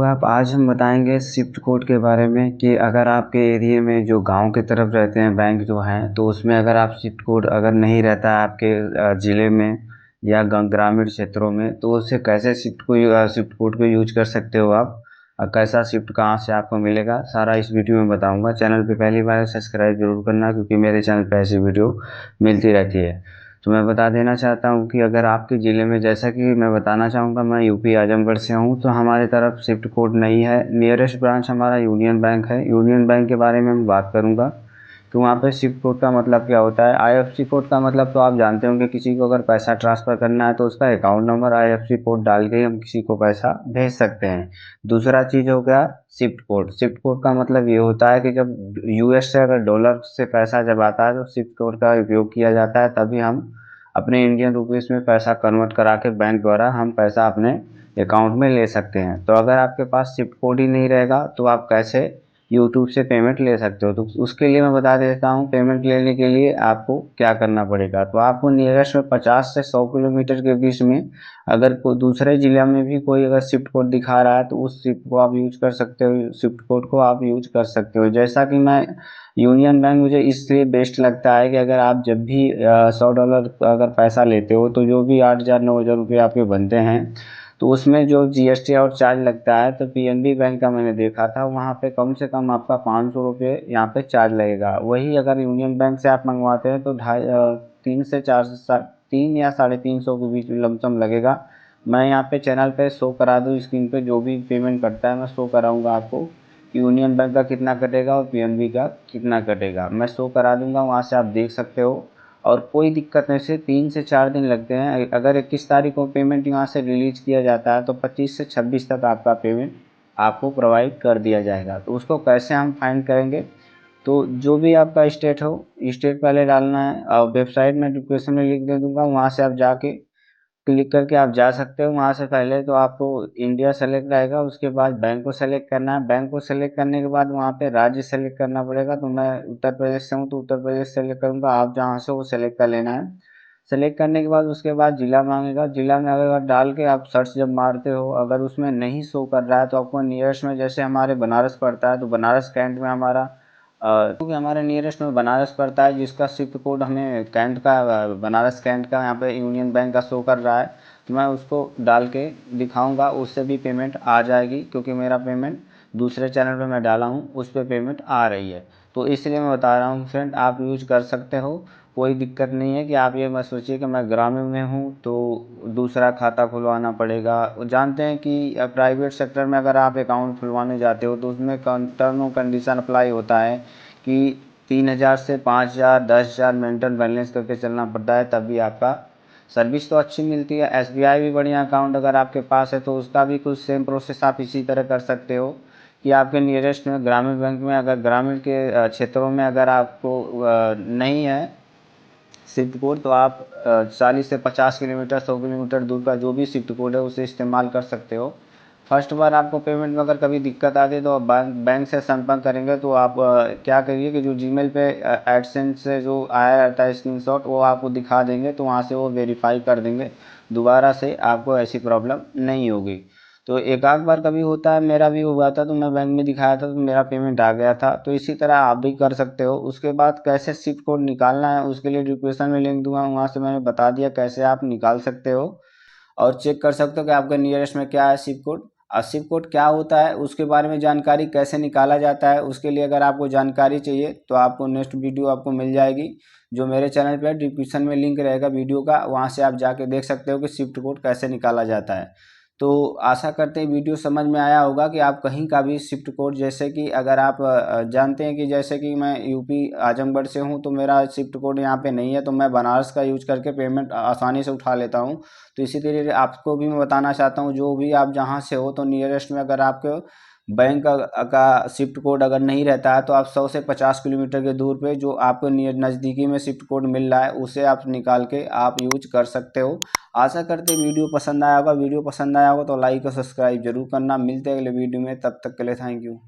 आप आज हम बताएँगे शिफ्ट कोड के बारे में कि अगर आपके एरिया में जो गाँव की तरफ रहते हैं बैंक जो हैं, तो उसमें अगर आप शिफ्ट कोड अगर नहीं रहता है आपके ज़िले में या ग्रामीण क्षेत्रों में, तो उससे कैसे शिफ्ट कोड को यूज़ कर सकते हो आप? कैसा शिफ्ट कहाँ से आपको मिलेगा, सारा इस वीडियो में बताऊँगा। चैनल पे पहली बार है सब्सक्राइब ज़रूर करना क्योंकि मेरे चैनल पे ऐसी वीडियो मिलती रहती है। तो मैं बता देना चाहता हूँ कि अगर आपके ज़िले में जैसा कि मैं बताना चाहूँगा मैं यूपी आजमगढ़ से हूँ, तो हमारे तरफ शिफ्ट कोड नहीं है। नियरेस्ट ब्रांच हमारा यूनियन बैंक है। यूनियन बैंक के बारे में मैं बात करूँगा, तो वहाँ पे शिफ्ट कोड का मतलब क्या होता है? आईएफएससी कोड का मतलब तो आप जानते होंगे, किसी को अगर पैसा ट्रांसफ़र करना है तो उसका अकाउंट नंबर आईएफएससी कोड डाल के हम किसी को पैसा भेज सकते हैं। दूसरा चीज़ हो गया शिफ्ट कोड। शिफ्ट कोड का मतलब ये होता है कि जब यूएस से अगर डॉलर से पैसा जब आता है तो शिफ्ट कोड का उपयोग किया जाता है, तभी हम अपने इंडियन रुपीज़ में पैसा कन्वर्ट करा के बैंक द्वारा हम पैसा अपने अकाउंट में ले सकते हैं। तो अगर आपके पास शिफ्ट कोड ही नहीं रहेगा तो आप कैसे यूट्यूब से पेमेंट ले सकते हो? तो उसके लिए मैं बता देता हूँ, पेमेंट लेने के लिए आपको क्या करना पड़ेगा। तो आपको नियरेस्ट में 50 से 100 किलोमीटर के बीच में अगर कोई दूसरे ज़िले में भी कोई अगर शिफ्ट कोड दिखा रहा है तो उस शिफ्ट को आप यूज़ कर सकते हो, शिफ्ट कोड को आप यूज़ कर सकते हो। जैसा कि मैं यूनियन बैंक मुझे इसलिए बेस्ट लगता है कि अगर आप जब भी $100 अगर पैसा लेते हो तो जो भी 8,000 9,000 रुपये आपके बनते हैं, तो उसमें जो जीएसटी और चार्ज लगता है, तो पीएनबी बैंक का मैंने देखा था, वहाँ पे कम से कम आपका ₹500 यहाँ पे चार्ज लगेगा। वही अगर यूनियन बैंक से आप मंगवाते हैं तो 3 से 4 3 या 350 के बीच में लमसम लगेगा। मैं यहाँ पे चैनल पे शो करा दूँ स्क्रीन पे, जो भी पेमेंट करता है मैं शो कराऊँगा आपको, यूनियन बैंक का कितना कटेगा और पीएनबी का कितना कटेगा। मैं शो करा दूँगा, वहाँ से आप देख सकते हो। और कोई दिक्कत नहीं, से 3 से 4 दिन लगते हैं। अगर 21 तारीख को पेमेंट यहाँ से रिलीज़ किया जाता है तो 25 से 26 तक आपका पेमेंट आपको प्रोवाइड कर दिया जाएगा। तो उसको कैसे हम फाइंड करेंगे? तो जो भी आपका स्टेट हो, स्टेट पहले डालना है और वेबसाइट में डिस्क्रिप्शन में लिंक दे दूँगा, वहाँ से आप जाके क्लिक करके आप जा सकते हो। वहाँ से पहले तो आपको इंडिया सेलेक्ट रहेगा, उसके बाद बैंक को सेलेक्ट करना है। बैंक को सेलेक्ट करने के बाद वहाँ पे राज्य सेलेक्ट करना पड़ेगा। तो मैं उत्तर प्रदेश से हूँ तो उत्तर प्रदेश सेलेक्ट करूँगा, आप जहाँ से हो सेलेक्ट कर लेना है। सेलेक्ट करने के बाद उसके बाद ज़िला माँगेगा, ज़िला में अगर डाल के आप सर्च जब मारते हो, अगर उसमें नहीं शो कर रहा है तो आपको नियरेस्ट में, जैसे हमारे बनारस पड़ता है तो बनारस कैंट में हमारा क्योंकि हमारे नियरेस्ट में बनारस पड़ता है, जिसका शिफ्ट कोड हमें कैंट का बनारस कैंट का यहाँ पे यूनियन बैंक का शो कर रहा है, तो मैं उसको डाल के दिखाऊंगा, उससे भी पेमेंट आ जाएगी क्योंकि मेरा पेमेंट दूसरे चैनल पे मैं डाला हूँ, उस पर पेमेंट आ रही है। तो इसलिए मैं बता रहा हूँ फ्रेंड, आप यूज कर सकते हो, कोई दिक्कत नहीं है। कि आप ये मत सोचिए कि मैं ग्रामीण में हूँ तो दूसरा खाता खुलवाना पड़ेगा। जानते हैं कि प्राइवेट सेक्टर में अगर आप अकाउंट खुलवाने जाते हो तो उसमें टर्म और कंडीशन अप्लाई होता है कि 3,000 से 5,000 10,000 मेंटेन बैलेंस करके चलना पड़ता है, तभी आपका सर्विस तो अच्छी मिलती है। एसबीआई भी बढ़िया अकाउंट अगर आपके पास है तो उसका भी कुछ सेम प्रोसेस आप इसी तरह कर सकते हो कि आपके नियरेस्ट में ग्रामीण बैंक में, अगर ग्रामीण के क्षेत्रों में अगर आपको नहीं है शिफ्ट कोड, तो आप 40 से 50 किलोमीटर 100 किलोमीटर दूर का जो भी शिफ्ट कोड है उसे इस्तेमाल कर सकते हो। फर्स्ट बार आपको पेमेंट में अगर कभी दिक्कत आती है तो आप बैंक से संपर्क करेंगे, तो आप क्या करिए कि जो जीमेल पे एडसेंस से जो आया रहता है स्क्रीनशॉट, वो आपको दिखा देंगे, तो वहाँ से वो वेरीफाई कर देंगे, दोबारा से आपको ऐसी प्रॉब्लम नहीं होगी। तो एक आध बार कभी होता है, मेरा भी हुआ था, तो मैं बैंक में दिखाया था तो मेरा पेमेंट आ गया था। तो इसी तरह आप भी कर सकते हो। उसके बाद कैसे शिफ्ट कोड निकालना है उसके लिए डिस्क्रिप्शन में लिंक दूंगा, वहाँ से मैंने बता दिया कैसे आप निकाल सकते हो और चेक कर सकते हो कि आपके नियरेस्ट में क्या है शिप कोड। और शिप कोड क्या होता है उसके बारे में जानकारी कैसे निकाला जाता है, उसके लिए अगर आपको जानकारी चाहिए तो आपको नेक्स्ट वीडियो आपको मिल जाएगी, जो मेरे चैनल पर डिस्क्रिप्शन में लिंक रहेगा वीडियो का, वहाँ से आप जाके देख सकते हो कि शिफ्ट कोड कैसे निकाला जाता है। तो आशा करते हैं वीडियो समझ में आया होगा कि आप कहीं का भी शिफ्ट कोड, जैसे कि अगर आप जानते हैं कि जैसे कि मैं यूपी आजमगढ़ से हूं तो मेरा शिफ्ट कोड यहाँ पे नहीं है, तो मैं बनारस का यूज करके पेमेंट आसानी से उठा लेता हूं। तो इसी तरीके आपको भी मैं बताना चाहता हूं, जो भी आप जहां से हो तो नियरेस्ट में अगर आपके बैंक का शिफ्ट कोड अगर नहीं रहता है तो आप 100 से 50 किलोमीटर के दूर पे जो आपको नज़दीकी में शिफ्ट कोड मिल रहा है उसे आप निकाल के आप यूज कर सकते हो। आशा करते वीडियो पसंद आया होगा, वीडियो पसंद आया होगा तो लाइक और सब्सक्राइब जरूर करना। मिलते हैं अगले वीडियो में, तब तक के लिए थैंक यू।